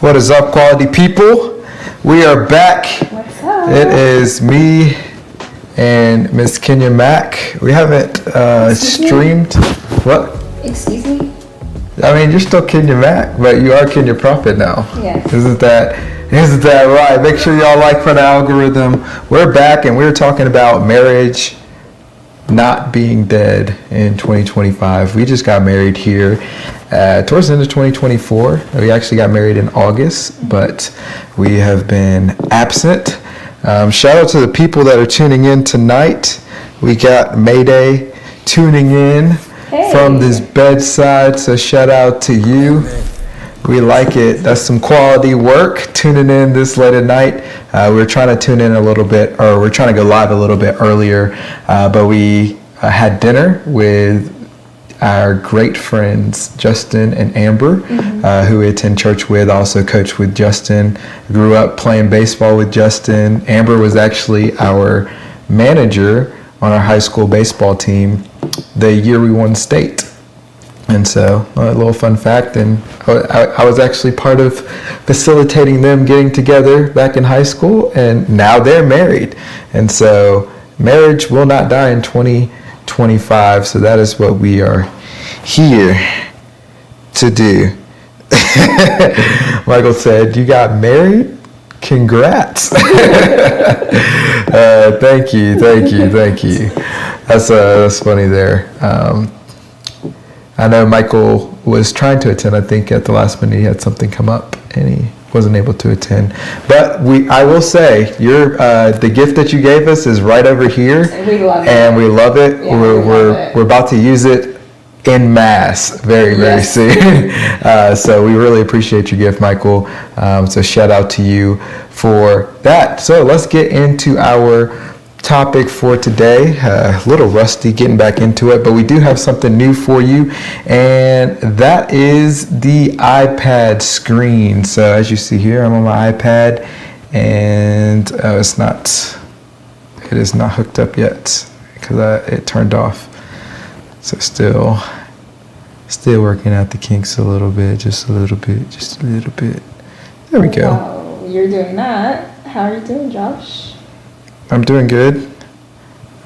What is up, quality people? We are back. What's up? It is me and Miss Kenya Mack. We haven't streamed. What? Excuse me? I mean, you're still Kenya Mack, but you are Kenya Prophet now. Yeah. Isn't that right? Make sure y'all like for the algorithm. We're back and we're talking about marriage not being dead in 2025. We just got married here towards the end of 2024. We actually got married in August, but we have been absent. Shout out to the people that are tuning in tonight. We got Mayday tuning in from this bedside, so shout out to you. We like it. That's some quality work, tuning in this late at night. We're trying to tune in a little bit, or we're trying to go live a little bit earlier, but we had dinner with our great friends, Justin and Amber, who we attend church with, also coach with Justin. Grew up playing baseball with Justin. Amber was actually our manager on our high school baseball team the year we won state. And so, a little fun fact, and I was actually part of facilitating them getting together back in high school, and now they're married. And so, marriage will not die in 2025, so that is what we are here to do. Michael said, "You got married? Congrats." Thank you. That's funny there. I know Michael was trying to attend. I think at the last minute he had something come up and he wasn't able to attend. But I will say, the gift that you gave us is right over here, And we love it. Yeah, we're about to use it en masse very soon. So we really appreciate your gift, Michael. So shout out to you for that. So let's get into our topic for today. A little rusty getting back into it, but we do have something new for you, and that is the iPad screen. So as you see here, I'm on my iPad, and it is not hooked up yet because it turned off. So still working out the kinks a little bit, just a little bit. There we go. Wow, you're doing that. How are you doing, Josh? I'm doing good.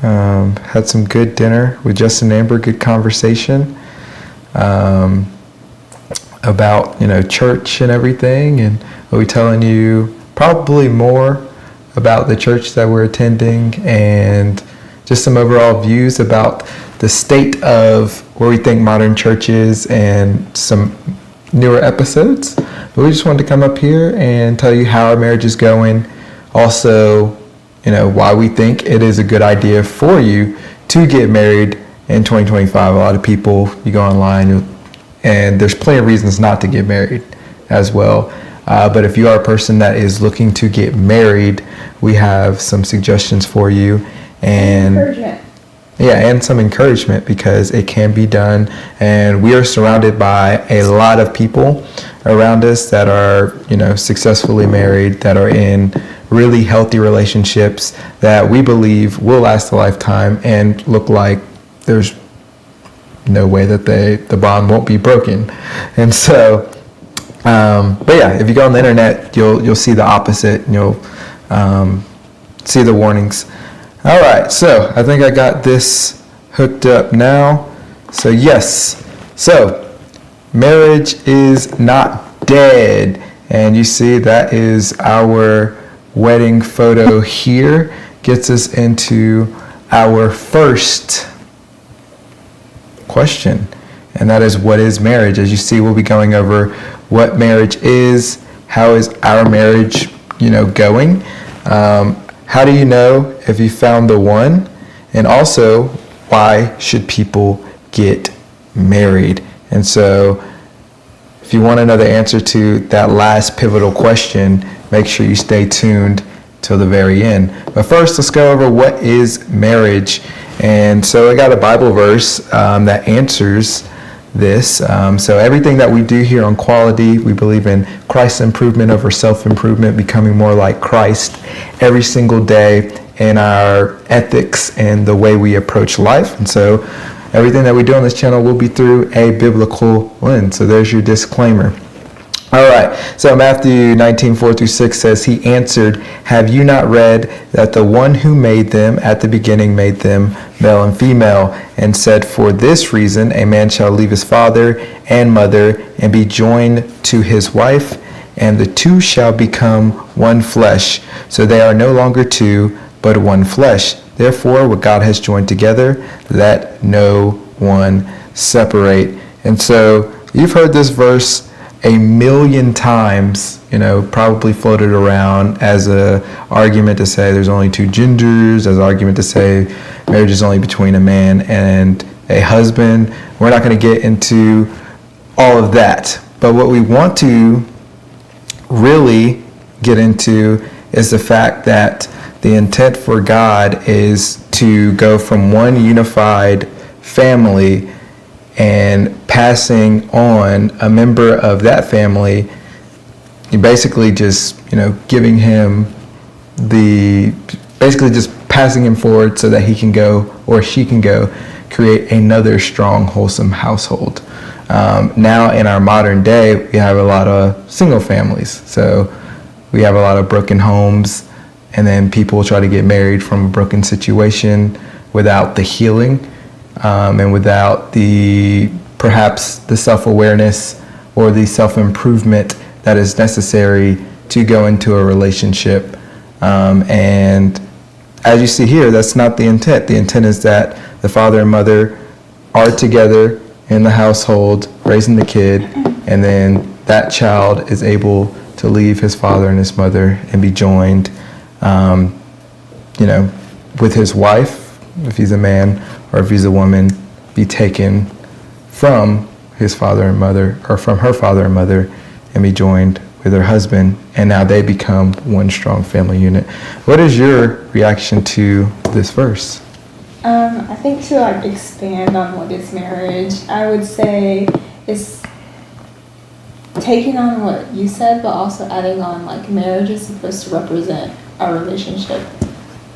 Had some good dinner with Justin and Amber, good conversation about, church and everything, and we'll be telling you probably more about the church that we're attending and just some overall views about the state of where we think modern church is and some newer episodes. But we just wanted to come up here and tell you how our marriage is going. Also, why we think it is a good idea for you to get married in 2025. A lot of people, you go online, and there's plenty of reasons not to get married as well. But if you are a person that is looking to get married, we have some suggestions for you. And encouragement. Yeah, and some encouragement because it can be done. And we are surrounded by a lot of people around us that are, successfully married, that are in really healthy relationships that we believe will last a lifetime and look like there's no way that the bond won't be broken. And so, but yeah, if you go on the internet, you'll see the opposite, and you'll see the warnings. All right, so I think I got this hooked up now. So yes, so marriage is not dead, and you see that is our wedding photo here. Gets us into our first question, and that is, what is marriage? As you see, we'll be going over what marriage is, how is our marriage going, how do you know if you found the one, and also why should people get married? And so if you want to know the answer to that last pivotal question, make sure you stay tuned till the very end. But first, let's go over what is marriage. And so I got a Bible verse that answers this. So everything that we do here on Quality, we believe in Christ's improvement over self-improvement, becoming more like Christ every single day in our ethics and the way we approach life. And so everything that we do on this channel will be through a biblical lens. So there's your disclaimer. All right. So Matthew 19:4-6 says, He answered, Have you not read that the one who made them at the beginning made them male and female, and said, For this reason a man shall leave his father and mother and be joined to his wife, and the two shall become one flesh. So they are no longer two, but one flesh. Therefore, what God has joined together, let no one separate. And so you've heard this verse a million times, probably floated around as a argument to say there's only two genders, as an argument to say marriage is only between a man and a husband. We're not going to get into all of that. But what we want to really get into is the fact that the intent for God is to go from one unified family and passing on a member of that family. You basically just, giving him basically just passing him forward so that he can go, or she can go, create another strong, wholesome household. Now in our modern day, we have a lot of single families. So we have a lot of broken homes, and then people try to get married from a broken situation without the healing. And without perhaps the self-awareness or the self-improvement that is necessary to go into a relationship. And as you see here, that's not the intent. The intent is that the father and mother are together in the household, raising the kid, and then that child is able to leave his father and his mother and be joined, with his wife, if he's a man, or if he's a woman, be taken from his father and mother, or from her father and mother, and be joined with her husband, and now they become one strong family unit. What is your reaction to this verse? I think to expand on what is marriage, I would say it's taking on what you said, but also adding on marriage is supposed to represent our relationship,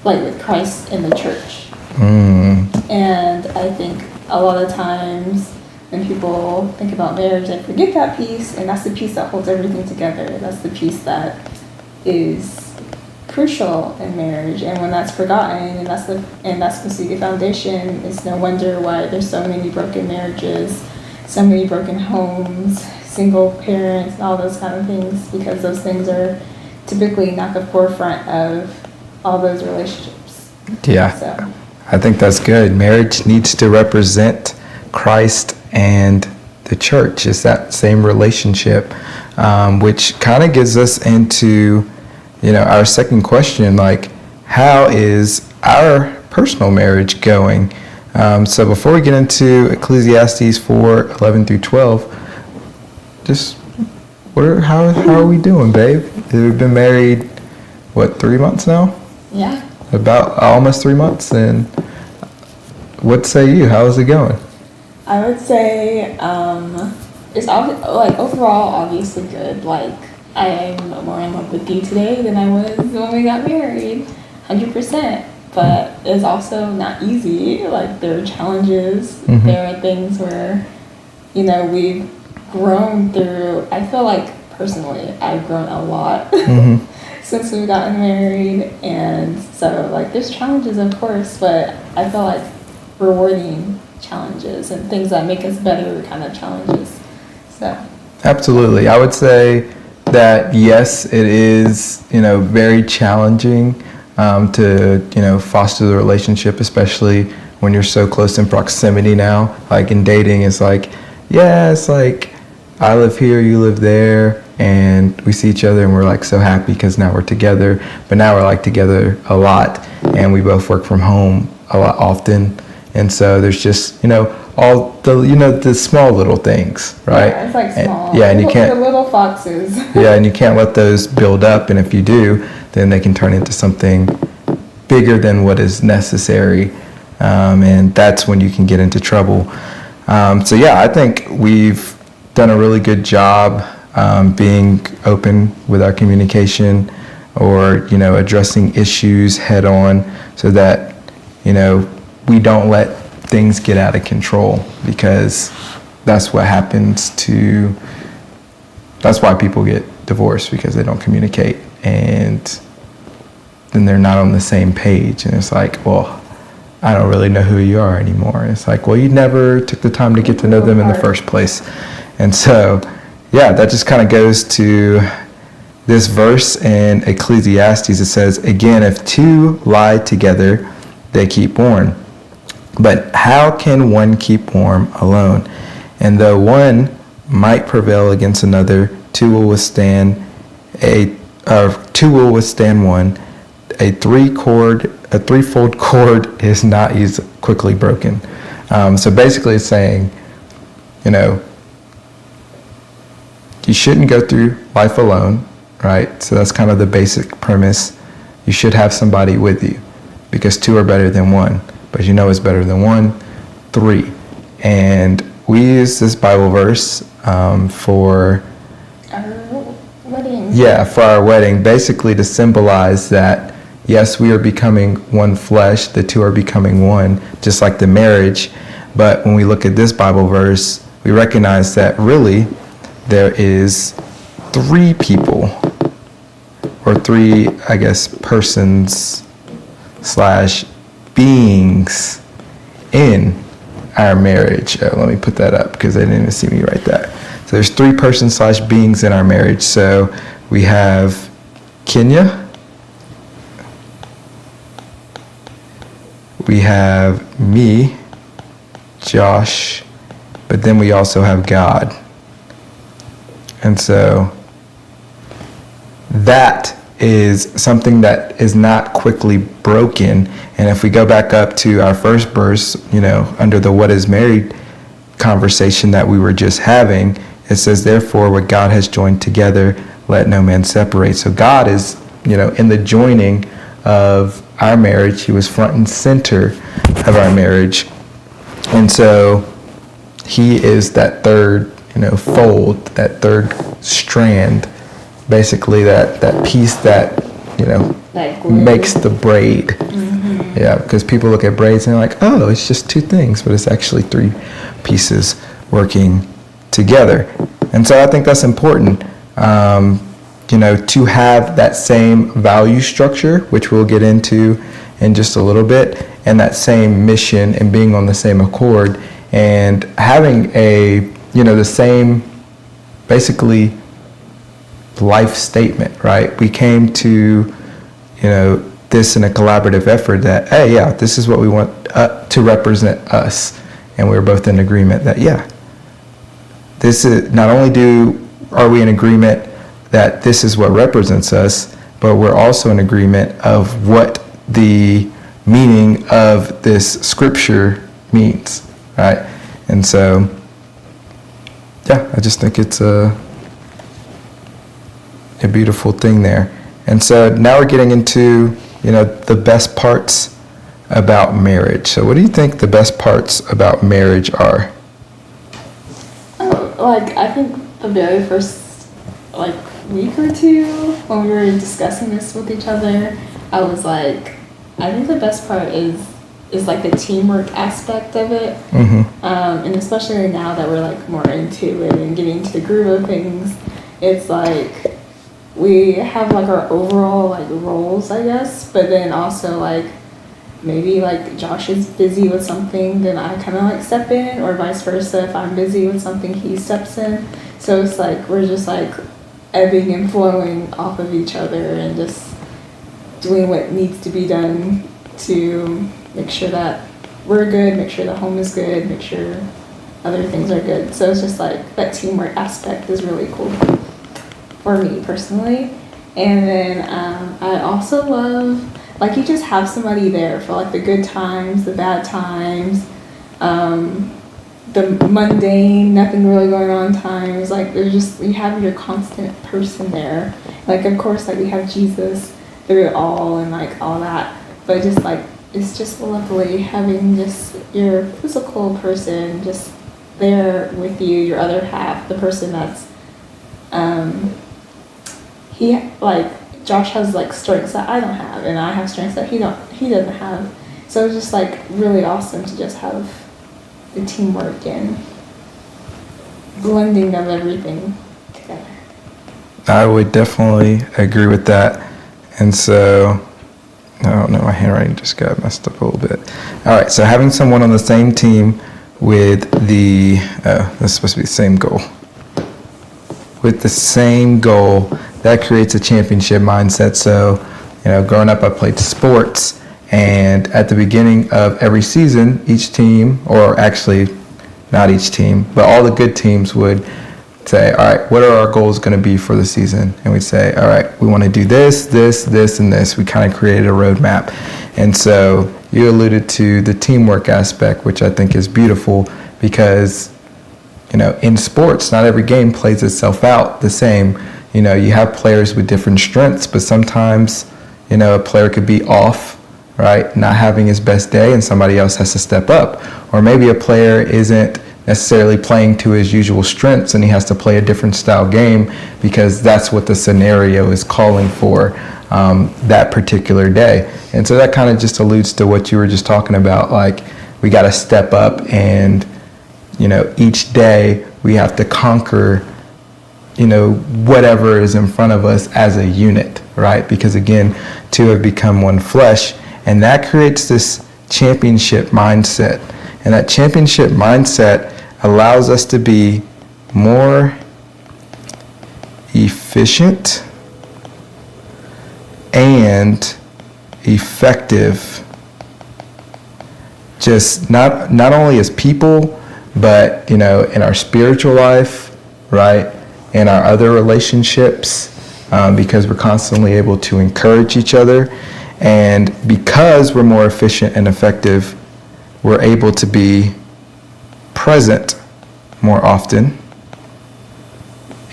with Christ in the church. And I think a lot of times when people think about marriage, they forget that piece, and that's the piece that holds everything together. That's the piece that is crucial in marriage. And when that's forgotten, and that's supposed to be the foundation, it's no wonder why there's so many broken marriages, so many broken homes, single parents, and all those kind of things, because those things are typically not the forefront of all those relationships. Yeah. So I think that's good. Marriage needs to represent Christ and the church. It's that same relationship, which kind of gives us into, our second question, how is our personal marriage going? So before we get into Ecclesiastes 4:11-12, just how are we doing, babe? We've been married, 3 months now? yeah. About almost 3 months. And what say you? How is it going? I would say it's overall obviously good. I'm more in love with you today than I was when we got married, 100%. But it's also not easy. There are challenges. Mm-hmm. There are things where, we've grown through. I feel personally I've grown a lot Mm-hmm. since we've gotten married, and so there's challenges, of course, but I feel rewarding challenges and things that make us better kind of challenges. So Absolutely. I would say that yes, it is, very challenging to, foster the relationship, especially when you're so close in proximity now. In dating, it's I live here, you live there, and we see each other and we're so happy because now we're together. But now we're together a lot, and we both work from home a lot often. And so there's just, all the, the small little things, right? Yeah, it's small. And you can't, the little foxes. yeah, and you can't let those build up. And if you do, then they can turn into something bigger than what is necessary. And that's when you can get into trouble. So yeah, I think we've done a really good job being open with our communication, or, addressing issues head on, so that, we don't let things get out of control, because that's what happens to that's why people get divorced, because they don't communicate, and then they're not on the same page. And it's like, well, I don't really know who you are anymore. And it's like, well, you never took the time to get to know them in the first place. And so, yeah, that just kind of goes to this verse in Ecclesiastes. It says, again, if two lie together, they keep warm. But how can one keep warm alone? And though one might prevail against another, two will withstand one. A threefold cord is not quickly broken. So basically it's saying, you shouldn't go through life alone, right? So that's kind of the basic premise. You should have somebody with you, because two are better than one. But it's better than one, three. And we use this Bible verse for our wedding. Yeah, for our wedding, basically to symbolize that, yes, we are becoming one flesh, the two are becoming one, just like the marriage. But when we look at this Bible verse, we recognize that really there is three people, or three, I guess, persons / beings in our marriage. Let me put that up because they didn't even see me write that. So there's three persons / beings in our marriage. So we have Kenya, we have me, Josh, but then we also have God. And so that is something that is not quickly broken. And if we go back up to our first verse, under the what is married conversation that we were just having, it says, therefore, what God has joined together, let no man separate. So God is, in the joining of our marriage. He was front and center of our marriage. And so he is that third, fold, that third strand, basically that piece that, makes the braid. Mm-hmm. Yeah, because people look at braids and they're like, oh, it's just two things, but it's actually three pieces working together. And so I think that's important, to have that same value structure, which we'll get into in just a little bit, and that same mission and being on the same accord and having the same, basically, life statement, right? We came to, this in a collaborative effort that, hey, yeah, this is what we want to represent us. And we're both in agreement that, yeah, this is, not only are we in agreement that this is what represents us, but we're also in agreement of what the meaning of this scripture means, right? And so, yeah, I just think it's a beautiful thing there. And so now we're getting into, the best parts about marriage. So what do you think the best parts about marriage are? I think the very first, week or two when we were discussing this with each other, I was like, I think the best part is the teamwork aspect of it. Mm-hmm. And especially now that we're more into it and getting into the groove of things, it's we have our overall roles, I guess, but then also maybe Josh is busy with something, then I kind of step in, or vice versa. If I'm busy with something, he steps in. So it's we're just ebbing and flowing off of each other and just doing what needs to be done to make sure that we're good, make sure the home is good, make sure other things are good. So it's just that teamwork aspect is really cool for me personally. And then I also love you just have somebody there for the good times, the bad times, the mundane, nothing really going on times. There's just, you have your constant person there. Of course, we have Jesus through it all and all that, but just it's just lovely having just your physical person just there with you, your other half, the person that's Josh has strengths that I don't have, and I have strengths that he doesn't have. So it's just really awesome to just have the teamwork and blending of everything together. I would definitely agree with that. And so, I don't know, my handwriting just got messed up a little bit. All right, so having someone on the same team with that's supposed to be the same goal. With the same goal, that creates a championship mindset. So, growing up, I played sports, and at the beginning of every season, each team, or actually not each team, but all the good teams would say, all right, what are our goals going to be for the season? And we'd say, all right, we want to do this, this, this, and this. We kind of created a roadmap. And so you alluded to the teamwork aspect, which I think is beautiful because, in sports, not every game plays itself out the same. You have players with different strengths, but sometimes, a player could be off, right, not having his best day, and somebody else has to step up. Or maybe a player isn't necessarily playing to his usual strengths and he has to play a different style game because that's what the scenario is calling for that particular day. And so that kind of just alludes to what you were just talking about, like we got to step up and each day we have to conquer whatever is in front of us as a unit, right? Because again, two have become one flesh, and that creates this championship mindset. And that championship mindset allows us to be more efficient and effective, just not only as people, but in our spiritual life, right? In our other relationships, because we're constantly able to encourage each other. And because we're more efficient and effective, we're able to be present more often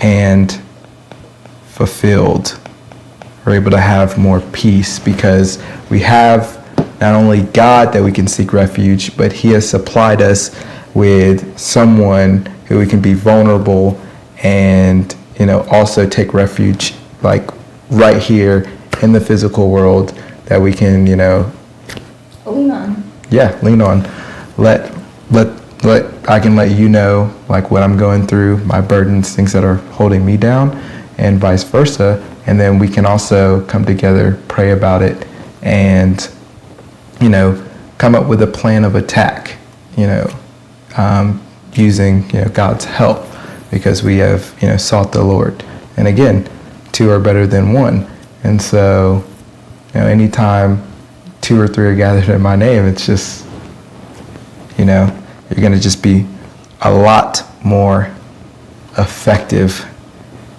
and fulfilled. We're able to have more peace because we have not only God that we can seek refuge, but He has supplied us with someone who we can be vulnerable and also take refuge, like right here in the physical world, that we can lean on. Yeah, lean on. I can let you know like what I'm going through, my burdens, things that are holding me down, and vice versa. And then we can also come together, pray about it, and come up with a plan of attack. Using God's help, because we have sought the Lord. And again, two are better than one. And so anytime two or three are gathered in my name, it's just you're going to just be a lot more effective.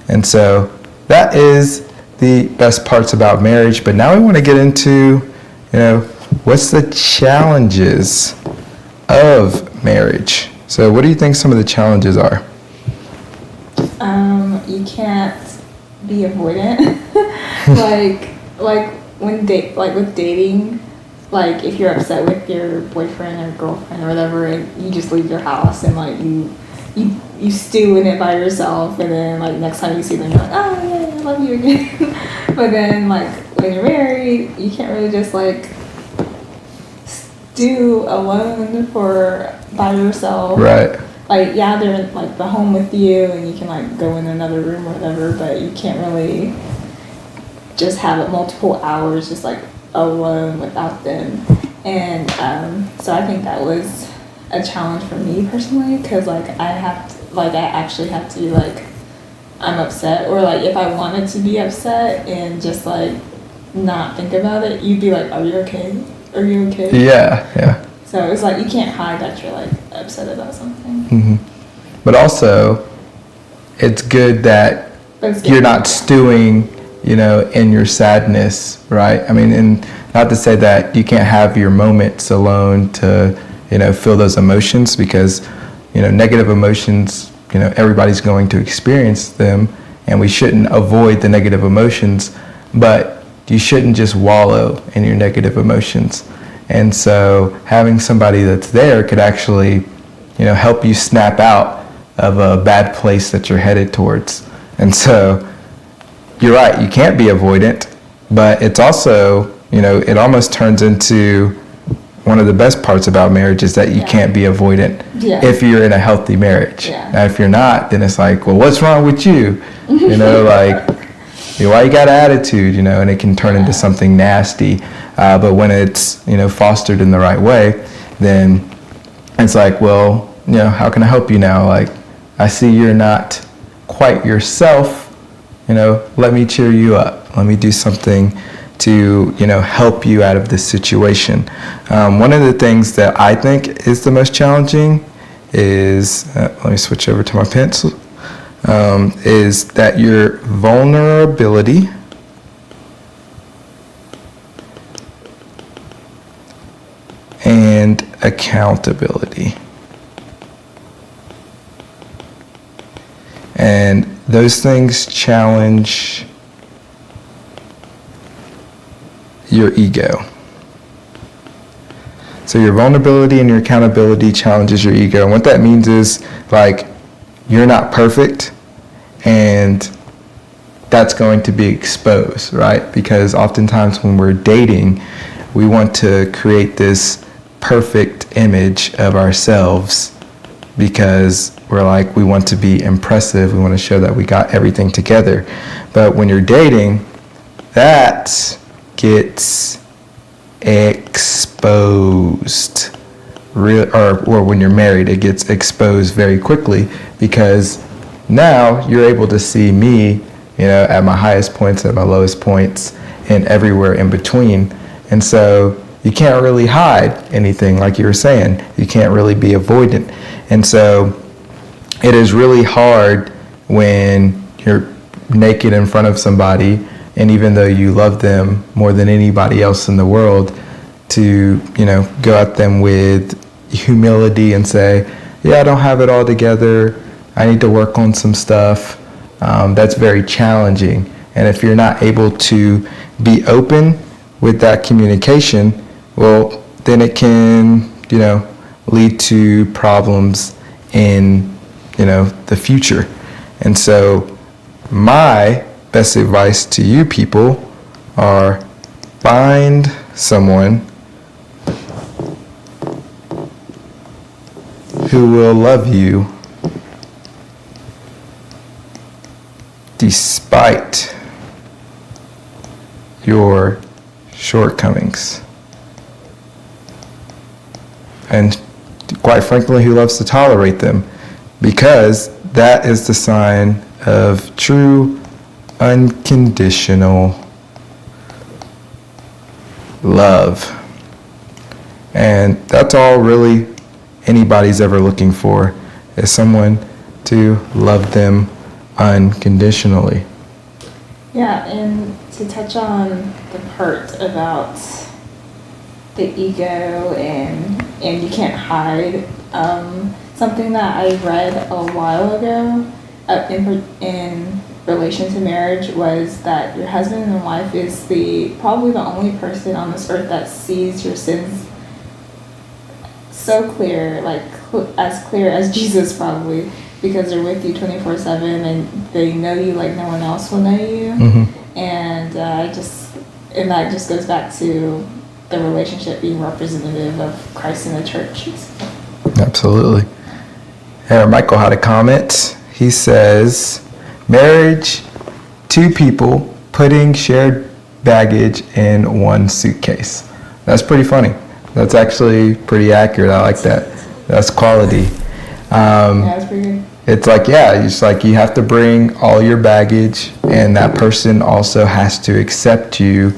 And so that is the best parts about marriage. But now we want to get into what's the challenges of marriage. So what do you think some of the challenges are? You can't be avoidant. like with dating, like if you're upset with your boyfriend or girlfriend or whatever, and you just leave your house and like you stew in it by yourself, and then like next time you see them, you're like, oh yeah, I love you again. But then like when you're married, you can't really just like stew alone by yourself. Right. Like yeah, they're in like the home with you, and you can like go in another room or whatever, but you can't really just have it multiple hours just like alone without them. And so I think that was a challenge for me personally, because like I actually have to be like, I'm upset, or like if I wanted to be upset and just like not think about it, you'd be like, are you okay? Are you okay? Yeah. So it's like you can't hide that you're like upset about something. Mm-hmm. But also, it's good that you're not stewing, in your sadness, right? I mean, and not to say that you can't have your moments alone to, feel those emotions, because, negative emotions, everybody's going to experience them, and we shouldn't avoid the negative emotions, but you shouldn't just wallow in your negative emotions. And so having somebody that's there could actually, help you snap out of a bad place that you're headed towards. And so you're right, you can't be avoidant, but it's also, it almost turns into one of the best parts about marriage is that you can't be avoidant if you're in a healthy marriage. Now, if you're not, then it's like, well, what's wrong with you? You know, like, why you got an attitude, you know, and it can turn into something nasty. But when it's, you know, fostered in the right way, then it's like, well, you know, how can I help you now? Like, I see you're not quite yourself, you know, let me cheer you up. Let me do something to, you know, help you out of this situation. One of the things that I think is the most challenging is, let me switch over to my pencil, is that your vulnerability and accountability. And those things challenge your ego. So your vulnerability and your accountability challenges your ego. And what that means is, like, you're not perfect, and that's going to be exposed, right? Because oftentimes when we're dating, we want to create this perfect image of ourselves because we're like, we want to be impressive. We want to show that we got everything together. But when you're dating, that gets exposed. Or when you're married, it gets exposed very quickly, because now you're able to see me, you know, at my highest points, at my lowest points, and everywhere in between. And so you can't really hide anything, like you were saying. You can't really be avoidant. And so it is really hard when you're naked in front of somebody, and even though you love them more than anybody else in the world, to, you know, go at them with humility and say, yeah, I don't have it all together. I need to work on some stuff. That's very challenging. And if you're not able to be open with that communication, well, then it can, you know, lead to problems in, you know, the future. And so my best advice to you people are, find someone who will love you despite your shortcomings. And quite frankly, who loves to tolerate them, because that is the sign of true unconditional love. And that's all really anybody's ever looking for, is someone to love them unconditionally. Yeah, and to touch on the part about the ego and you can't hide, something that I read a while ago in relation to marriage was that your husband and wife is probably the only person on this earth that sees your sins so clear, like as clear as Jesus probably, because they're with you 24/7 and they know you like no one else will know you. Mm-hmm. And that just goes back to the relationship being representative of Christ in the church. Absolutely. Here, Michael had a comment. He says, marriage, two people putting shared baggage in one suitcase. That's pretty funny. That's actually pretty accurate. I like that. That's quality. Yeah, that's pretty good. It's like, yeah, it's like you have to bring all your baggage, and that person also has to accept you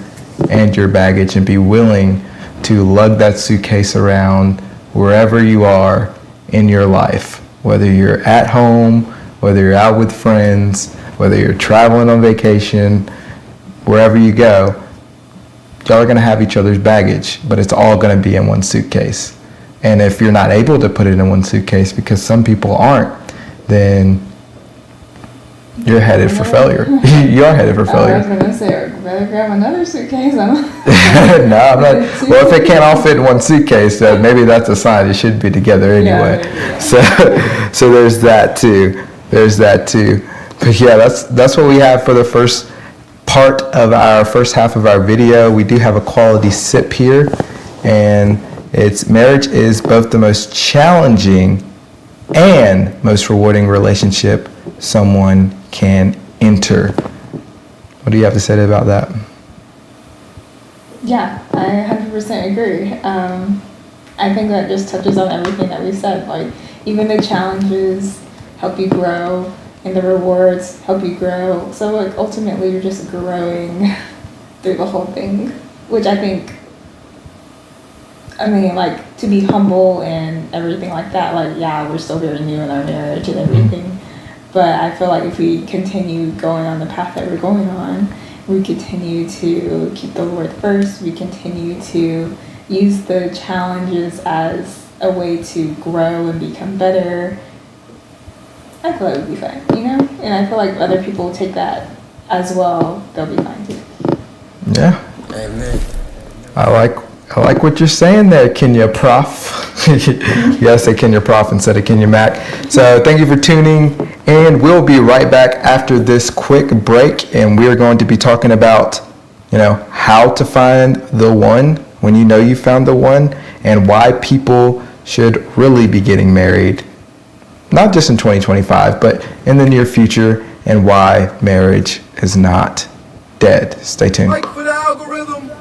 and your baggage and be willing to lug that suitcase around wherever you are in your life, whether you're at home, whether you're out with friends, whether you're traveling on vacation, wherever you go, y'all are going to have each other's baggage, but it's all going to be in one suitcase. And if you're not able to put it in one suitcase, because some people aren't, then you're headed for failure. You are headed for failure. I was going to say, better grab another suitcase. No, I'm not. Well, if it can't all fit in one suitcase, maybe that's a sign it should be together anyway. Yeah. So there's that too. But yeah, that's what we have for the first part of our first half of our video. We do have a quality sip here, and It's marriage is both the most challenging and most rewarding relationship someone can enter. What do you have to say about that? Yeah, I 100% agree. I think that just touches on everything that we said. Like, even the challenges help you grow, and the rewards help you grow. So, like, ultimately, you're just growing through the whole thing, which I think, like, to be humble and everything like that, like, yeah, we're still very new in our marriage and everything. But I feel like if we continue going on the path that we're going on, we continue to keep the Lord first, we continue to use the challenges as a way to grow and become better, I feel like it would be fine, you know? And I feel like other people take that as well, they'll be fine too. Yeah. Amen. I like what you're saying there, Kenya Prof. You gotta say Kenya Prof instead of Kenya Mac. So thank you for tuning in. We'll be right back after this quick break, and we're going to be talking about, how to find the one when you know you found the one, and why people should really be getting married, not just in 2025, but in the near future, and why marriage is not dead. Stay tuned. Like for the algorithm.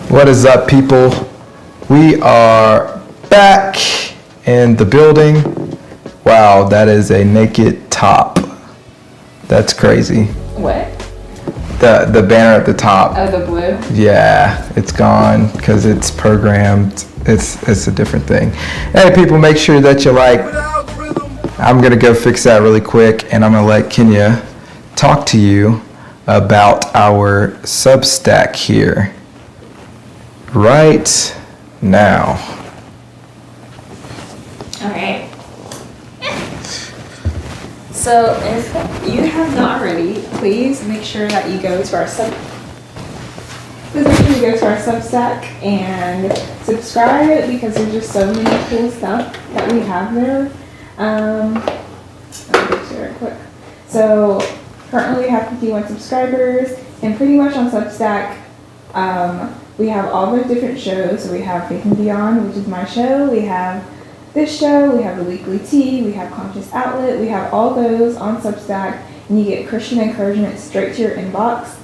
What is up, people? We are back in the building. Wow, that is a naked top. That's crazy. What? The banner at the top. Oh, the blue? Yeah, it's gone because it's programmed. It's a different thing. Hey, people, make sure that you like. For the algorithm. I'm going to go fix that really quick, and I'm going to let Kenya talk to you about our Substack here right now. All right. So if you have not already, please make sure that you go to our Substack and subscribe, because there's just so many cool stuff that we have there. Let me get to it real quick. So currently we have 51 subscribers, and pretty much on Substack, we have all the different shows. So we have Faith and Beyond, which is my show. We have this show. We have the Weekly Tea. We have Conscious Outlet. We have all those on Substack, and you get Christian encouragement straight to your inbox.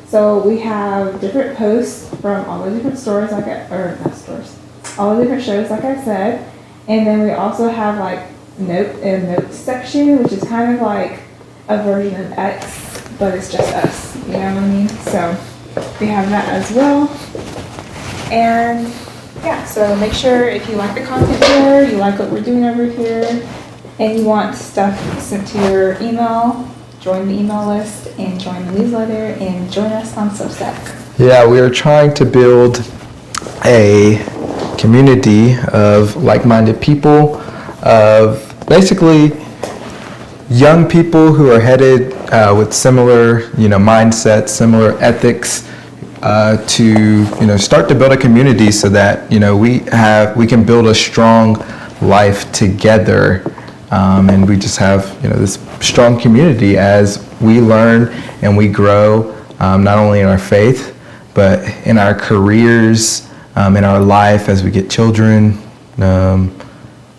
So we have different posts from all the different stores, all the different shows, like I said. And then we also have like a notes section, which is kind of like a version of X, but it's just us. You know what I mean? So we have that as well. And yeah, so make sure if you like the content here, you like what we're doing over here, and you want stuff sent to your email, join the email list and join the newsletter and join us on Substack. Yeah, we are trying to build a community of like-minded people, of basically young people who are headed with similar, mindsets, similar ethics, to start to build a community so that we can build a strong life together, and we just have this strong community as we learn and we grow, not only in our faith but in our careers, in our life as we get children,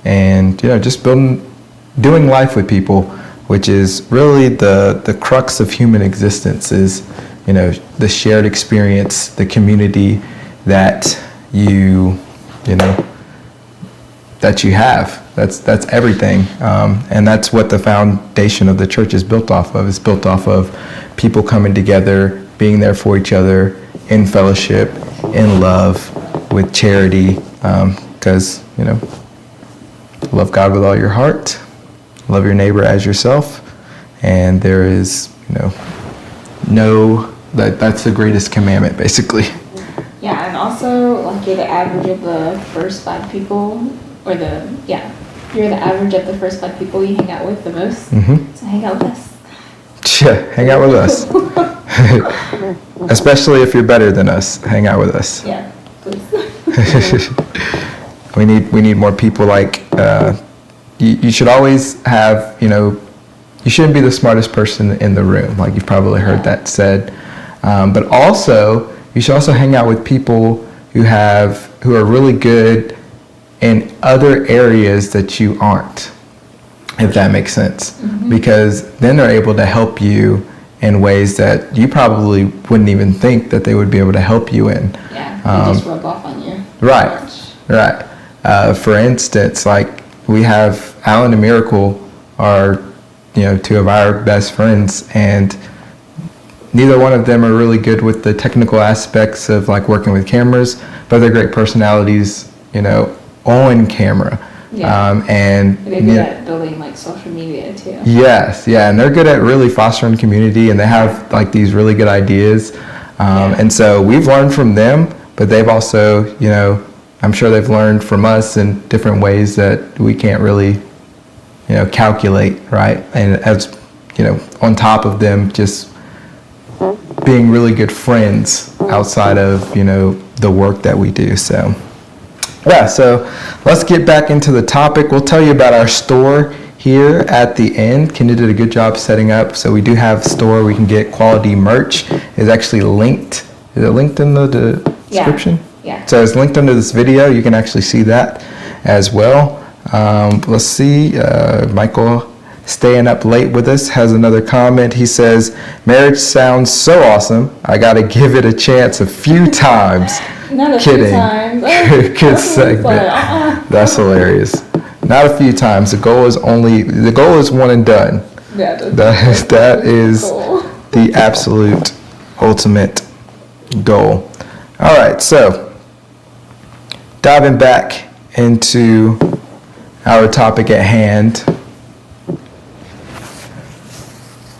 and just doing life with people, which is really the crux of human existence, is the shared experience, the community that you know, that you have. That's everything. And that's what the foundation of the church is built off of. It's built off of people coming together, being there for each other, in fellowship, in love, with charity. Because, you know, love God with all your heart, love your neighbor as yourself. And there is, you know, that's the greatest commandment, basically. Yeah, and also, like, you're the average of the first 5 people, or you're the average of the first 5 people you hang out with the most. Mm-hmm. So hang out with us. Yeah, hang out with us. Especially if you're better than us, hang out with us. Yeah, please. We need more people like, you should always have, you know, you shouldn't be the smartest person in the room. Like, you've probably heard that said. But also, you should also hang out with people who are really good in other areas that you aren't, if that makes sense. Mm-hmm. Because then they're able to help you in ways that you probably wouldn't even think that they would be able to help you in. Yeah, they just rub off on you. Right. For instance, like, we have Alan and Miracle are, you know, 2 of our best friends, and neither one of them are really good with the technical aspects of, like, working with cameras, but they're great personalities, you know, on camera. Yeah. And they're good at building, like, social media too. Yes, yeah, and they're good at really fostering community, and they have, like, these really good ideas. And so we've learned from them, but they've also, you know, I'm sure they've learned from us in different ways that we can't really, you know, calculate, right? And as, you know, on top of them just being really good friends outside of, you know, the work that we do. So yeah, so let's get back into the topic. We'll tell you about our store here at the end. Kenny did a good job setting up. So we do have a store where we can get quality merch. It's actually linked. Is it linked in the description? Yeah. So it's linked under this video. You can actually see that as well. Let's see. Michael, staying up late with us, has another comment. He says, "Marriage sounds so awesome. I got to give it a chance a few times." Not a Kidding. few times. Good segment. That's hilarious. Not a few times. The goal is one and done. Yeah, that is cool. The absolute ultimate goal. All right, so diving back into our topic at hand.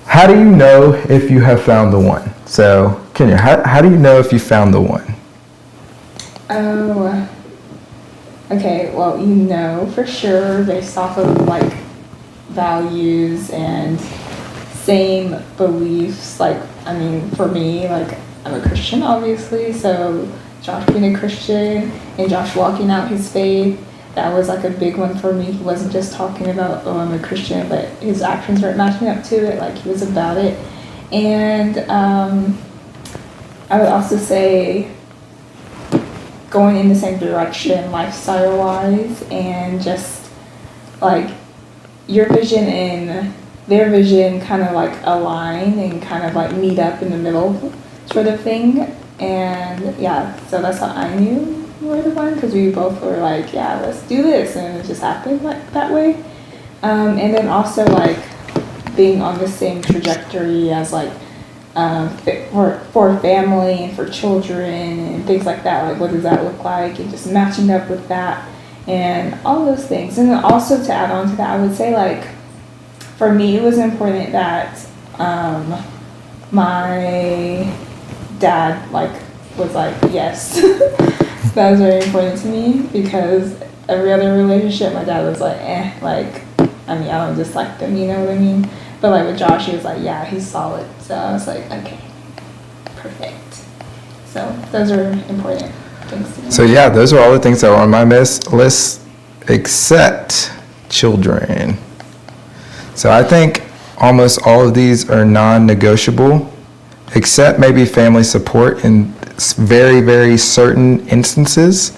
How do you know if you have found the one? So, Kenya, how do you know if you found the one? Oh, okay, well, you know for sure based off of, like, values and same beliefs. Like, I mean, for me, like, I'm a Christian, obviously, so Josh being a Christian and Josh walking out his faith, that was, like, a big one for me. He wasn't just talking about, oh, I'm a Christian, but his actions weren't matching up to it, like, he was about it. And I would also say going in the same direction lifestyle-wise, and just, like, your vision and their vision kind of, like, align and kind of, like, meet up in the middle sort of thing. And yeah, so that's how I knew we were the one, because we both were like, yeah, let's do this, and it just happened like that way. And then also, like, being on the same trajectory as, like, for family and for children and things like that. Like, what does that look like? And just matching up with that and all those things. And then also, to add on to that, I would say, like, for me, it was important that my dad, like, was like, yes. That was very important to me, because every other relationship, my dad was like, like, I mean, I don't dislike them, you know what I mean? But, like, with Josh, he was like, yeah, he's solid. So I was like, okay, perfect. So those are important things to me. So yeah, those are all the things that were on my list, except children. So I think almost all of these are non-negotiable, except maybe family support in very, very certain instances.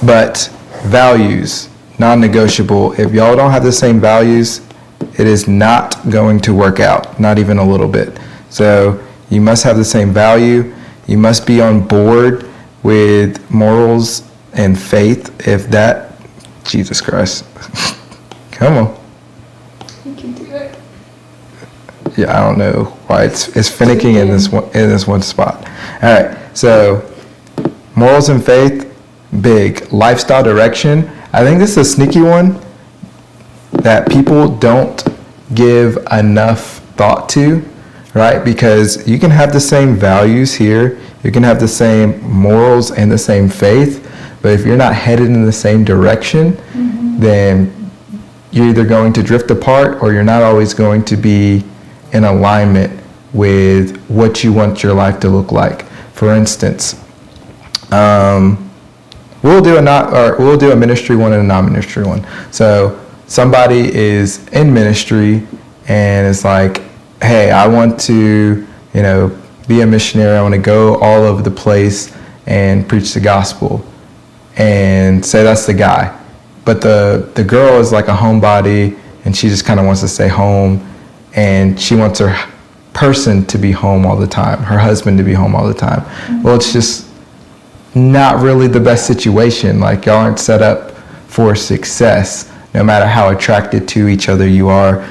But values, non-negotiable. If y'all don't have the same values, it is not going to work out, not even a little bit. So you must have the same value. You must be on board with morals and faith, if that, Jesus Christ, come on. You can do it. Yeah, I don't know why it's finicking in this one spot. All right, so morals and faith, big. Lifestyle direction, I think this is a sneaky one that people don't give enough thought to, right? Because you can have the same values here, you can have the same morals and the same faith, but if you're not headed in the same direction, then you're either going to drift apart or you're not always going to be in alignment with what you want your life to look like. For instance, we'll do a ministry one and a non-ministry one. So somebody is in ministry and it's like, hey, I want to, be a missionary. I want to go all over the place and preach the gospel. And say that's the guy. But the girl is like a homebody and she just kind of wants to stay home and she wants her person to be home all the time, her husband to be home all the time. Well, it's just not really the best situation. Like, y'all aren't set up for success, no matter how attracted to each other you are.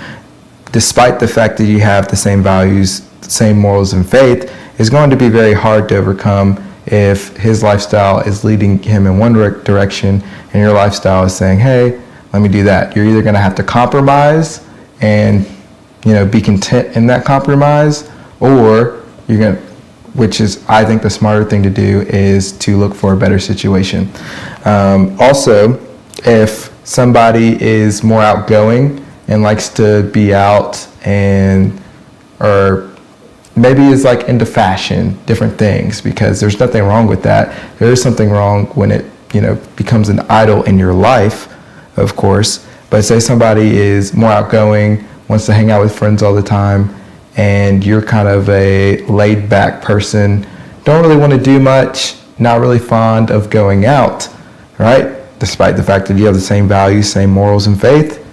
Despite the fact that you have the same values, the same morals and faith, it's going to be very hard to overcome if his lifestyle is leading him in one direction and your lifestyle is saying, hey, let me do that. You're either going to have to compromise and be content in that compromise, or you're going to, which is, I think, the smarter thing to do is to look for a better situation. Also, if somebody is more outgoing and likes to be out or maybe is like into fashion, different things, because there's nothing wrong with that. There is something wrong when it, becomes an idol in your life, of course. But say somebody is more outgoing, wants to hang out with friends all the time, and you're kind of a laid back person, don't really want to do much, not really fond of going out, right? Despite the fact that you have the same values, same morals and faith,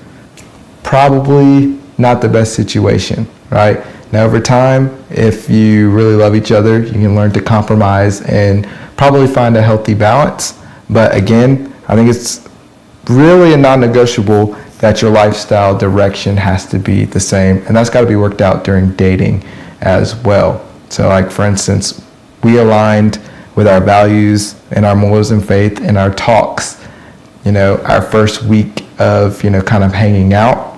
probably not the best situation, right? Now, over time, if you really love each other, you can learn to compromise and probably find a healthy balance. But again, I think it's really a non-negotiable that your lifestyle direction has to be the same. And that's got to be worked out during dating as well. So like, for instance, we aligned with our values and our morals and faith in our talks, our first week of, kind of hanging out.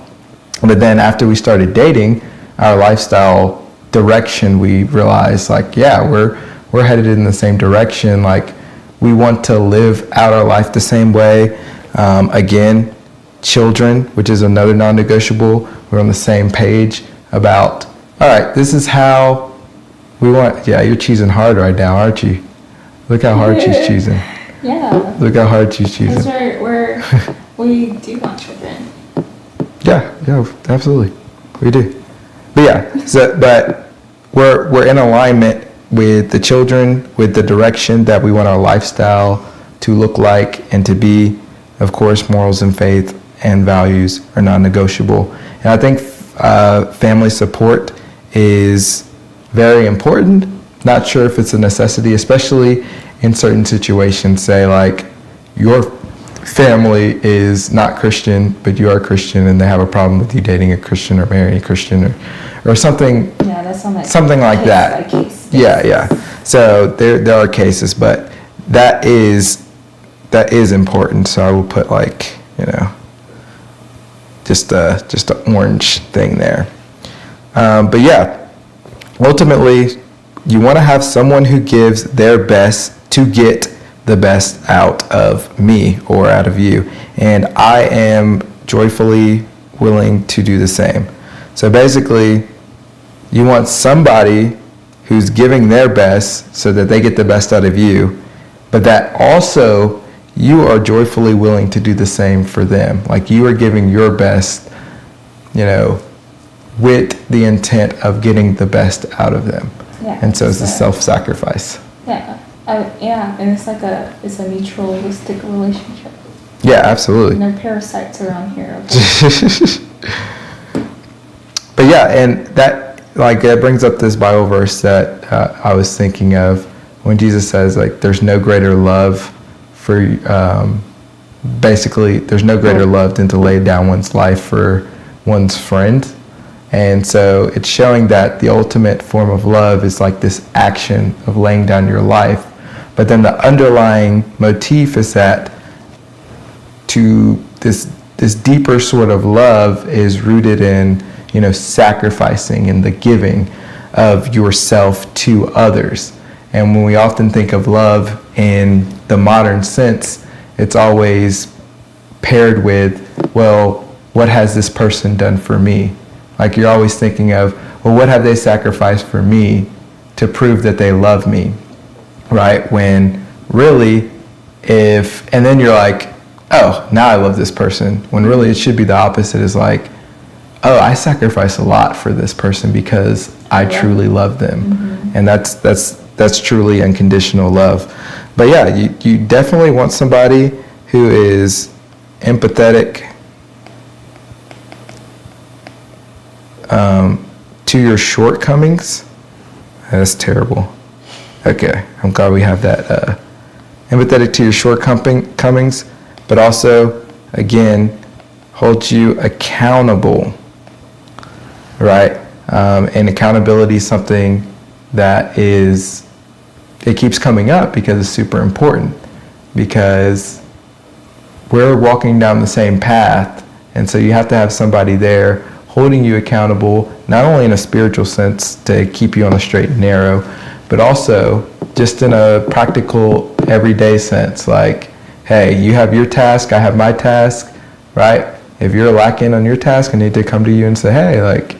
But then after we started dating, our lifestyle direction, we realized like, yeah, we're headed in the same direction. Like, we want to live out our life the same way. Again, children, which is another non-negotiable. We're on the same page about, all right, this is how we want. Yeah, you're cheesing hard right now, aren't you? Look how hard she's cheesing. Yeah. Look how hard she's cheesing. That's right. We do want children. Yeah, absolutely. We do. But yeah, but we're in alignment with the children, with the direction that we want our lifestyle to look like and to be. Of course, morals and faith and values are non-negotiable. And I think family support is very important. Not sure if it's a necessity, especially in certain situations. Say like your family is not Christian, but you are Christian, and they have a problem with you dating a Christian or marrying a Christian or something. Yeah, that's something like that. Yeah. So there are cases, but that is important. So I will put like, just an orange thing there. But yeah, ultimately, you want to have someone who gives their best to get the best out of me or out of you. And I am joyfully willing to do the same. So basically, you want somebody who's giving their best so that they get the best out of you, but that also you are joyfully willing to do the same for them. Like, you are giving your best, with the intent of getting the best out of them. Yeah, and so it's a self-sacrifice. Yeah. And it's like it's a mutualistic relationship. Yeah, absolutely. No parasites around here. Okay? But yeah, and that brings up this Bible verse that I was thinking of, when Jesus says, like, there's no greater love for, basically, there's no greater love than to lay down one's life for one's friend. And so it's showing that the ultimate form of love is like this action of laying down your life. But then the underlying motif is that to this deeper sort of love is rooted in, sacrificing and the giving of yourself to others. And when we often think of love in the modern sense, it's always paired with, well, what has this person done for me? Like, you're always thinking of, well, what have they sacrificed for me to prove that they love me, right? When really, and then you're like, oh, now I love this person. When really it should be the opposite, is like, oh, I sacrifice a lot for this person because I truly love them. Mm-hmm. And that's truly unconditional love. But yeah, you definitely want somebody who is empathetic to your shortcomings. That's terrible. Okay, I'm glad we have that. Empathetic to your shortcomings, but also, again, holds you accountable, right? And accountability is something that it keeps coming up because it's super important, because we're walking down the same path, and so you have to have somebody there holding you accountable, not only in a spiritual sense to keep you on the straight and narrow, but also just in a practical, everyday sense. Like, hey, you have your task, I have my task, right? If you're lacking on your task, I need to come to you and say, hey, like,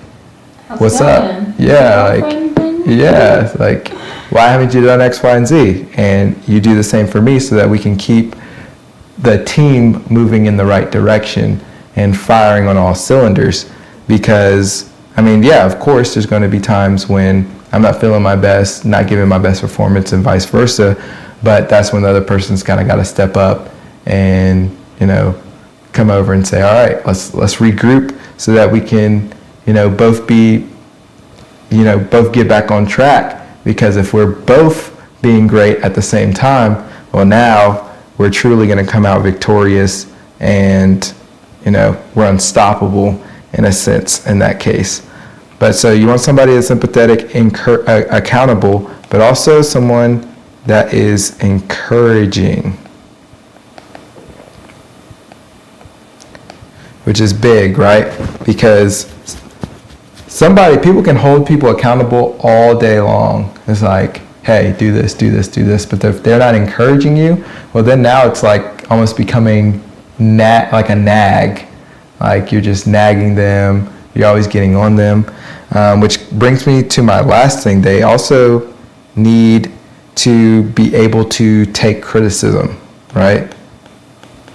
what's up? Yeah, like, why haven't you done X, Y, and Z? And you do the same for me so that we can keep the team moving in the right direction and firing on all cylinders. Because, of course, there's going to be times when I'm not feeling my best, not giving my best performance, and vice versa. But that's when the other person's kind of got to step up and, come over and say, all right, let's regroup so that we can, both get back on track. Because if we're both being great at the same time, well, now we're truly going to come out victorious, and, we're unstoppable in a sense in that case. But so you want somebody that's empathetic, accountable, but also someone that is encouraging, which is big, right? Because people can hold people accountable all day long. It's like, hey, do this, do this, do this. But if they're not encouraging you, well, then now it's like almost becoming like a nag. Like, you're just nagging them. You're always getting on them. Which brings me to my last thing. They also need to be able to take criticism, right?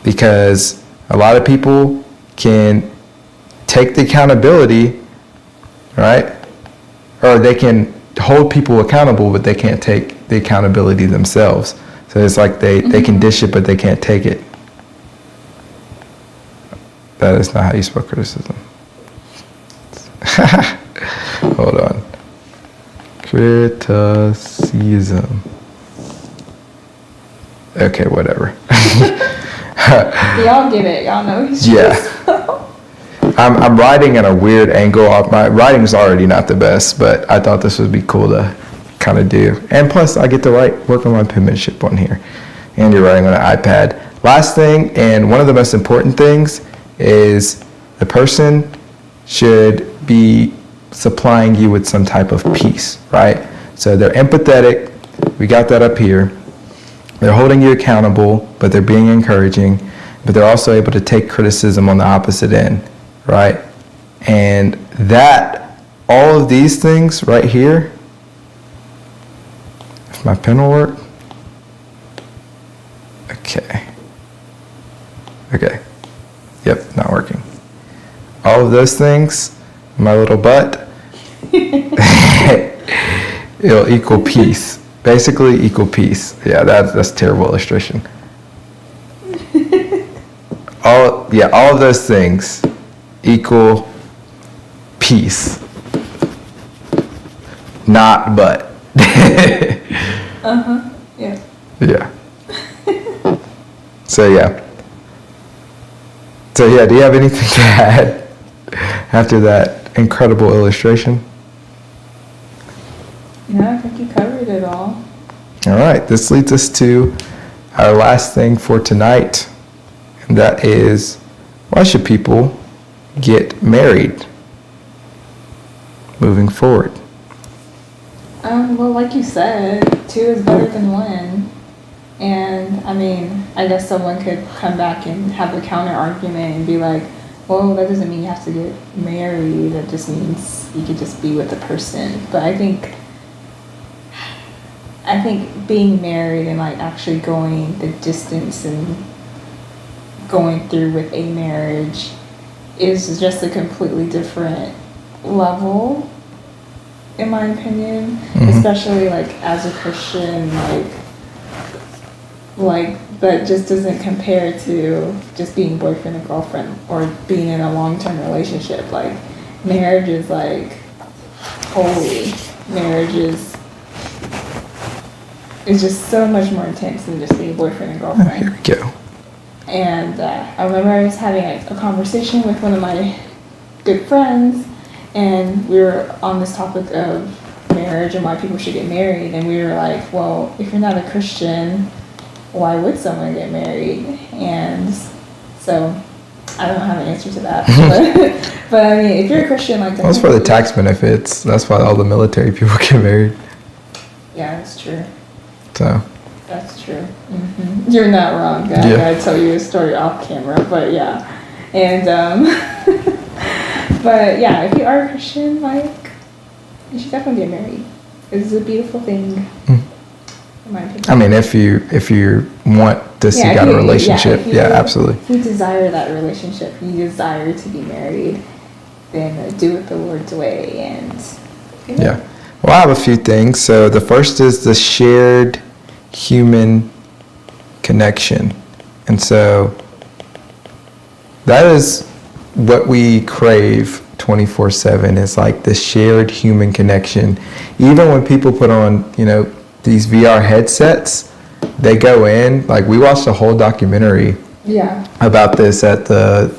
Because a lot of people can take the accountability, right? Or they can hold people accountable, but they can't take the accountability themselves. So it's like they can dish it, but they can't take it. That is not how you spell criticism. Hold on. Criticism. Okay, whatever. Y'all get it. Y'all know. Yeah. I'm writing at a weird angle. My writing's already not the best, but I thought this would be cool to kind of do. And plus, I get to work on my penmanship on here. And you're writing on an iPad. Last thing, and one of the most important things, is the person should be supplying you with some type of peace, right? So they're empathetic. We got that up here. They're holding you accountable, but they're being encouraging. But they're also able to take criticism on the opposite end, right? And all of these things right here, if my pen will work. Okay. Yep, not working. All of those things, my little butt, it'll equal peace. Basically equal peace. Yeah, that's a terrible illustration. All of those things equal peace. Not but. Yeah. Yeah. So yeah. So yeah, do you have anything to add after that incredible illustration? No, I think you covered it all. All right, this leads us to our last thing for tonight, and that is, why should people get married moving forward? Well, like you said, 2 is better than 1. And, I mean, I guess someone could come back and have a counter argument and be like, well, that doesn't mean you have to get married. That just means you could just be with the person. But I think being married and like actually going the distance and going through with a marriage is just a completely different level, in my opinion. Especially like as a Christian, like that just doesn't compare to just being boyfriend and girlfriend or being in a long-term relationship. Like marriage is like holy. Marriage is just so much more intense than just being boyfriend and girlfriend. Here we go. And I remember I was having a conversation with one of my good friends, and we were on this topic of marriage and why people should get married. And we were like, well, if you're not a Christian, why would someone get married? And so I don't have an answer to that. But I mean, if you're a Christian, like... Well, it's for the tax benefits. That's why all the military people get married. Yeah, that's true. So... That's true. You're not wrong. I gotta tell you a story off camera, but yeah. And, but yeah, if you are a Christian, like, you should definitely get married. It's a beautiful thing, in my opinion. I mean, if you want to seek out a relationship, absolutely. If you desire that relationship, you desire to be married, then do it the Lord's way and... Yeah. Well, I have a few things. So the first is the shared human connection. And so that is what we crave 24/7, is like the shared human connection. Even when people put on, these VR headsets, they go in, like we watched a whole documentary about this at the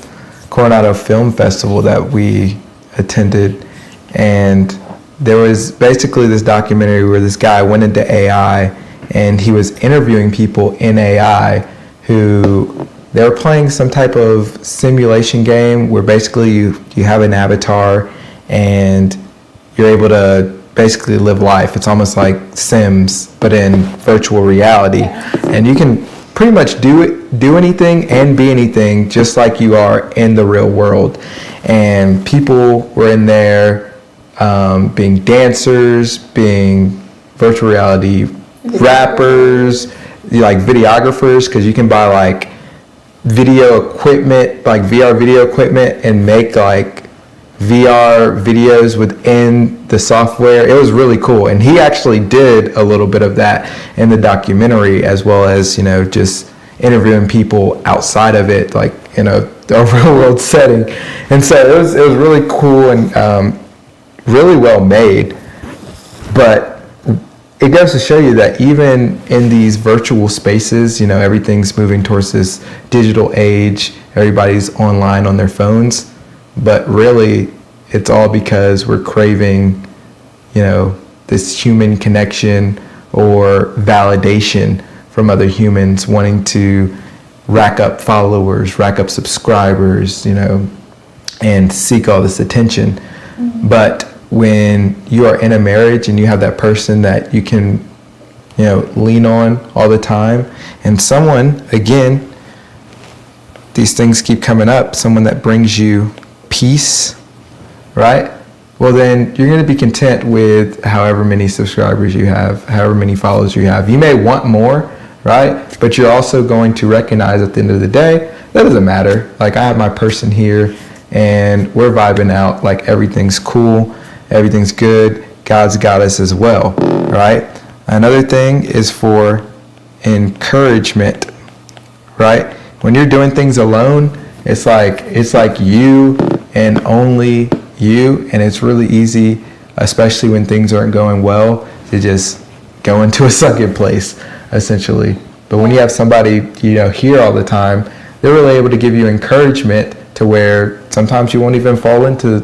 Coronado Film Festival that we attended, and there was basically this documentary where this guy went into AI and he was interviewing people in AI who they were playing some type of simulation game where basically you have an avatar and you're able to basically live life. It's almost like Sims, but in virtual reality. And you can pretty much do anything and be anything just like you are in the real world. And people were in there being dancers, being virtual reality rappers, like videographers, because you can buy like video equipment, like VR video equipment, and make like VR videos within the software. It was really cool, and he actually did a little bit of that in the documentary, as well as just interviewing people outside of it, like in a real world setting. And so it was really cool and really well made. But it goes to show you that even in these virtual spaces, everything's moving towards this digital age. Everybody's online on their phones, but really it's all because we're craving, this human connection or validation from other humans, wanting to rack up followers, rack up subscribers, and seek all this attention. But when you are in a marriage and you have that person that you can, lean on all the time, and someone, again, these things keep coming up, someone that brings you peace, right? Well, then you're going to be content with however many subscribers you have, however many followers you have. You may want more, right? But you're also going to recognize at the end of the day, that doesn't matter. Like, I have my person here and we're vibing out, like everything's cool. Everything's good. God's got us as well, right? Another thing is for encouragement, right? When you're doing things alone, it's like you and only you, and it's really easy, especially when things aren't going well, to just going to a second place, essentially. But when you have somebody, here all the time, they're really able to give you encouragement to where sometimes you won't even fall into,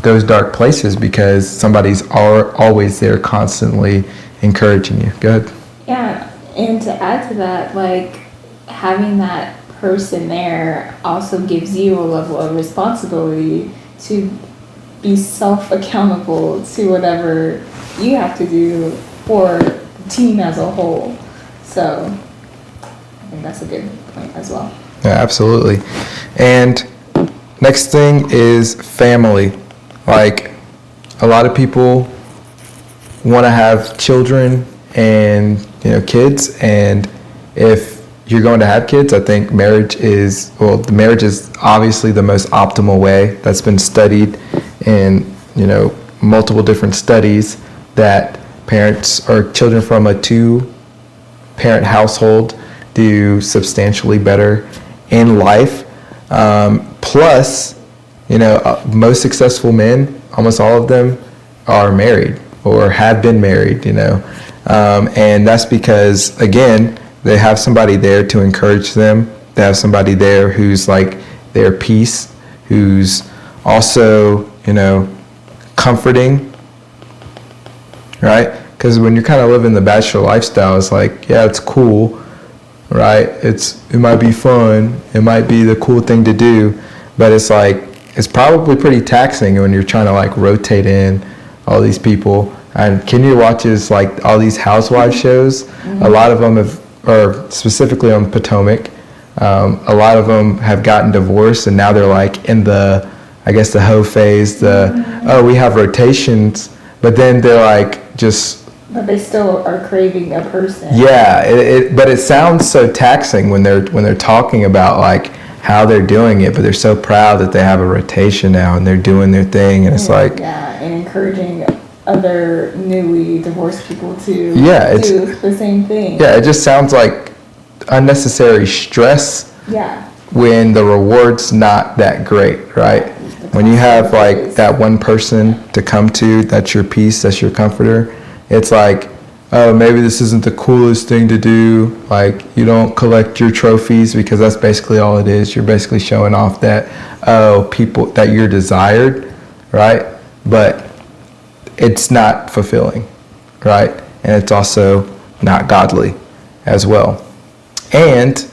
those dark places because somebody's always there constantly encouraging you. Go ahead. Yeah, and to add to that, like having that person there also gives you a level of responsibility to be self-accountable to whatever you have to do for the team as a whole. So I think that's a good point as well. Yeah, absolutely. And next thing is family. Like, a lot of people want to have children and, kids. And if you're going to have kids, I think marriage is obviously the most optimal way. That's been studied in, multiple different studies that parents or children from a two-parent household do substantially better in life. Plus, most successful men, almost all of them, are married or have been married, and that's because, again, they have somebody there to encourage them. They have somebody there who's like their peace, who's also, comforting, right? Because when you're kind of living the bachelor lifestyle, it's like, yeah, it's cool, right? It might be fun. It might be the cool thing to do, but it's like, it's probably pretty taxing when you're trying to like rotate in all these people. And Kenya watches like all these housewives shows. Mm-hmm. A lot of them or specifically on Potomac, a lot of them have gotten divorced and now they're like in the hoe phase, we have rotations, but then they're like but they still are craving a person. Yeah, but it sounds so taxing when they're talking about like how they're doing it, but they're so proud that they have a rotation now and they're doing their thing, and it's and encouraging other newly divorced people to do the same thing. Yeah, it just sounds like unnecessary stress. Yeah. When the reward's not that great, right? When you have like that one person to come to, that's your peace, that's your comforter, it's like, oh, maybe this isn't the coolest thing to do. Like, you don't collect your trophies because that's basically all it is. You're basically showing off that, people, that you're desired, right? But it's not fulfilling, right? And it's also not godly as well. And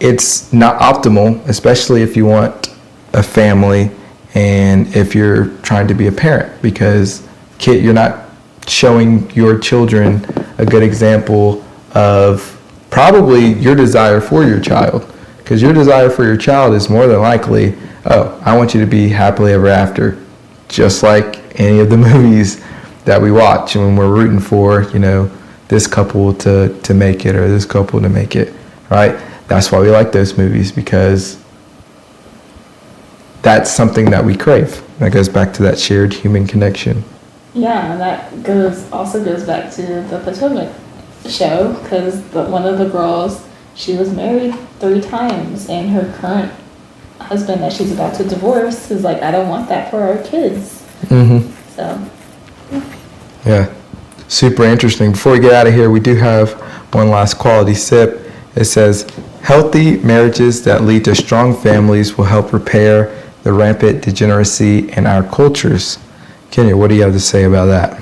it's not optimal, especially if you want a family and if you're trying to be a parent, because you're not showing your children a good example of probably your desire for your child, because your desire for your child is more than likely, I want you to be happily ever after, just like any of the movies that we watch when we're rooting for, this couple to make it or this couple to make it, right? That's why we like those movies, because that's something that we crave. That goes back to that shared human connection. Yeah, and that also goes back to the Potomac show, because one of the girls, she was married 3 times, and her current husband that she's about to divorce is like, I don't want that for our kids. Mm-hmm. So. Yeah, super interesting. Before we get out of here, we do have one last quality sip. It says, healthy marriages that lead to strong families will help repair the rampant degeneracy in our cultures. Kenya, what do you have to say about that?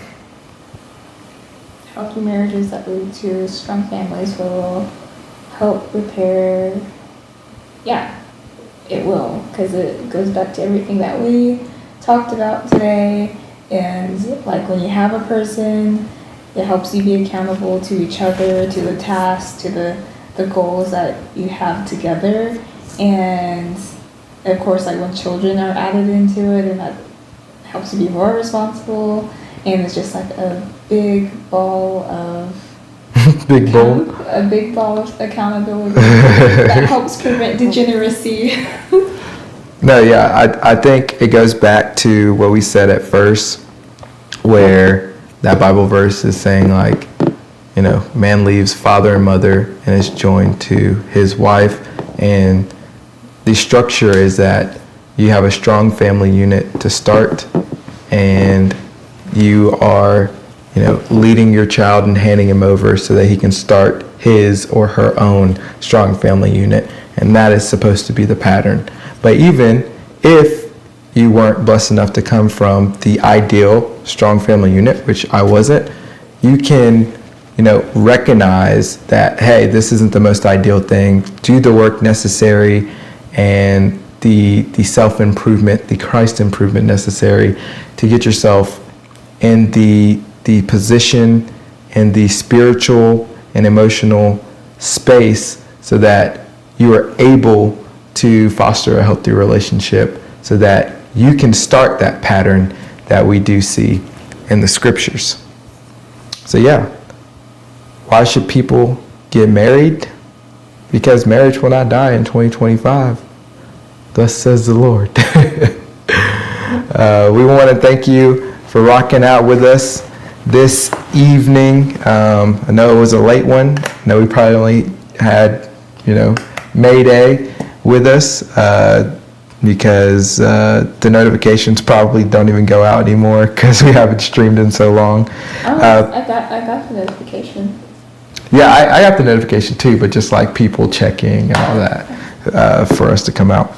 Healthy marriages that lead to strong families will help repair. Yeah, it will, because it goes back to everything that we talked about today. And like when you have a person, it helps you be accountable to each other, to the tasks, to the goals that you have together. And of course, like when children are added into it, and that helps you be more responsible. And it's just like a big ball of a big ball of accountability that helps prevent degeneracy. No, yeah, I think it goes back to what we said at first, where that Bible verse is saying like, man leaves father and mother and is joined to his wife, and the structure is that you have a strong family unit to start, and you are leading your child and handing him over so that he can start his or her own strong family unit. And that is supposed to be the pattern. But even if you weren't blessed enough to come from the ideal strong family unit, which I wasn't, you can, recognize that, hey, this isn't the most ideal thing. Do the work necessary and the self-improvement, the Christ improvement necessary to get yourself in the position and the spiritual and emotional space so that you are able to foster a healthy relationship so that you can start that pattern that we do see in the scriptures. So yeah, why should people get married? Because marriage will not die in 2025. Thus says the Lord. We want to thank you for rocking out with us this evening. I know it was a late one. I know we probably only had, May Day with us because the notifications probably don't even go out anymore because we haven't streamed in so long. I got the notification. Yeah, I got the notification too, but just like people checking and all that for us to come out.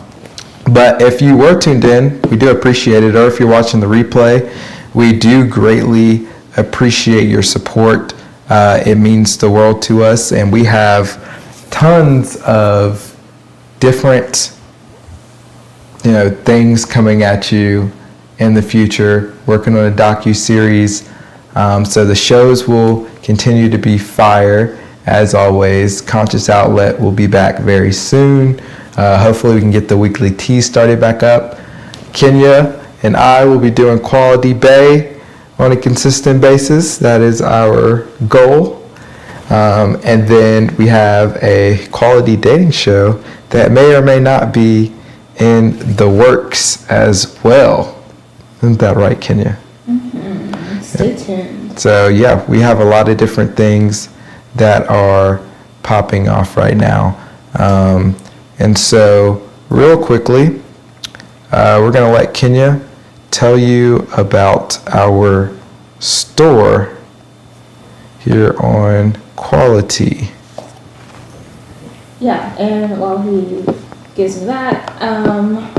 But if you were tuned in, we do appreciate it. Or if you're watching the replay, we do greatly appreciate your support. It means the world to us. And we have tons of different, things coming at you in the future. Working on a docu-series. So the shows will continue to be fire as always. Conscious Outlet will be back very soon. Hopefully we can get the weekly tea started back up. Kenya and I will be doing Quality Bay on a consistent basis. That is our goal. And then we have a quality dating show that may or may not be in the works as well. Isn't that right, Kenya? Mm-hmm. Stay tuned. So yeah, we have a lot of different things that are popping off right now. And so real quickly, we're going to let Kenya tell you about our store here on Quality. Yeah, and while he gives me that,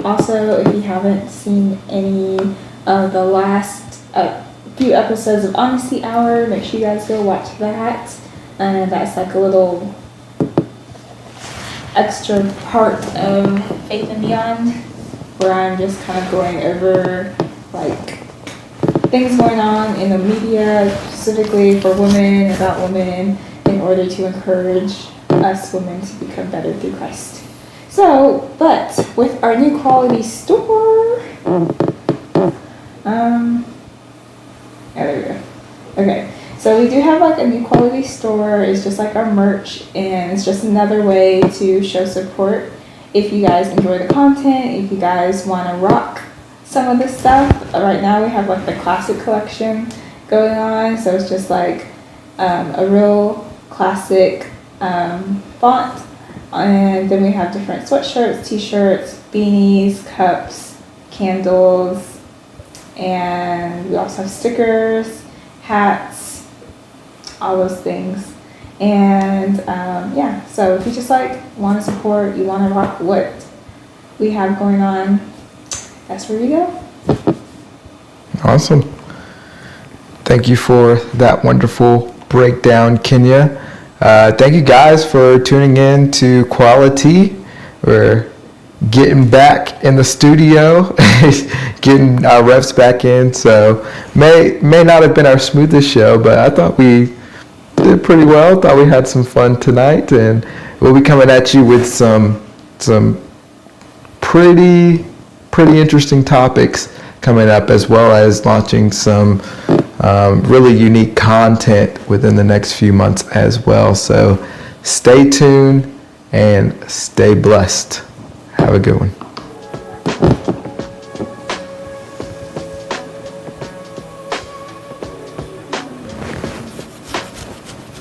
also if you haven't seen any of the last few episodes of Honesty Hour, make sure you guys go watch that. And that's like a little extra part of Faith and Beyond, where I'm just kind of going over like things going on in the media, specifically for women, about women, in order to encourage us women to become better through Christ. So, but with our new Quality store, there we go. Okay. So we do have like a new Quality store. It's just like our merch, and it's just another way to show support. If you guys enjoy the content, if you guys want to rock some of this stuff, right now we have like the classic collection going on. So it's just like a real classic font, and then we have different sweatshirts, t-shirts, beanies, cups, candles, and we also have stickers, hats, all those things. And yeah, so if you just like want to support, you want to rock what we have going on, that's where you go. Awesome. Thank you for that wonderful breakdown, Kenya. Thank you guys for tuning in to Quality. We're getting back in the studio, getting our reps back in. So may not have been our smoothest show, but I thought we did pretty well. Thought we had some fun tonight, and we'll be coming at you with some pretty interesting topics coming up, as well as launching some really unique content within the next few months as well. So stay tuned and stay blessed. Have a good one.